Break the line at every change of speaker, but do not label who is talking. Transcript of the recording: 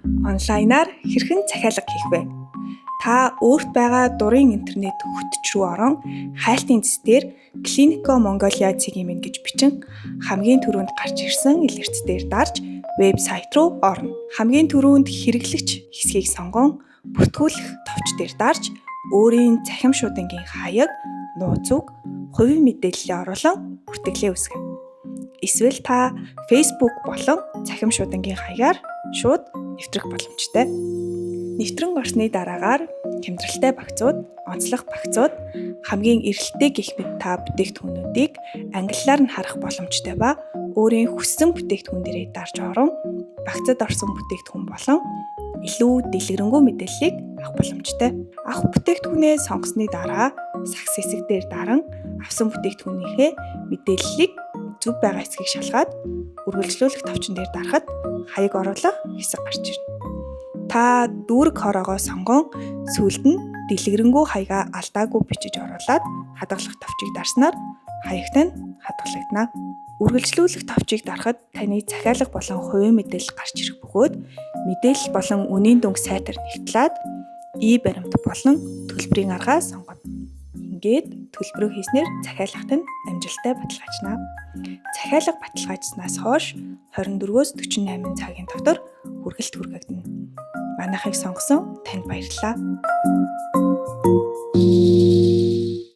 онлайнаар хэрхэн захиалга хийх вэ? Та өөрт байгаа дурын интернет хөтч рүү орон хайлтын цэц дээр Clinico Mongolia CGM гэж бичин хамгийн түрүүнд гарч ирсэн илэрц дээр дарж вебсайт руу орно. Хамгийн түрүүнд хэрэглэгч хэсгийг сонгон бүртгүүлэх товч дээр дарж өөрийн цахим шуудангийн хаяг, нууц үг, хувийн мэдээллээ оруулан бүртгэлээ үүсгэнэ. Эсвэл та Facebook болон цахим шуудангийн хаягаар шууд нэвтрэх боломжтой. Нэвтрэн орсны дараагаар хямдралтай багцууд, онцлог багцууд, хамгийн эрэлттэй гэх мэт та бүтээгдэхүүнүүдийг англиар нь харах боломжтой ба өөрийн хүссэн бүтээгдэхүүн дээрээ дарж орон багцад орсон бүтээгдэхүүн болон илүү дэлгэрэнгүй мэдээллийг авах боломжтой. Авах бүтээгдэхүүнээ сонгосны дараа сагс хэсэг дээр даран авсан бүтээгдэхүүнийхээ мэдээллийг зөв байгаа хэсгийг шалгаад үргэлжлүүлэх товчон дээр дарахад хаяг оруулах хэсэг гарч ирнэ. Та дүүрэг хороогоо сонгон сүүлд нь дэлгэрэнгүй хаягаа алдаагүй бичиж оруулаад хадгалах товчийг дарснаар хаягт нь хадгалагдана. Үргэлжлүүлэх товчийг дарахад таны захиалга болон хувийн мэдээлэл гарч ирэх бөгөөд мэдээлэл болон үнийн дүнг сайтар нэгтлээд баримт болон төлбөрийн аргаа сонгоно. Ингээд төлбөрөө хийснээр захиалгат нь амжилттай баталгаажна. Захиалга баталгаажснаас хойш 24-өөс 48 цагийн дотор хүргэлт хүргэгдэнэ. Манайхыг сонгосон танд баярлалаа.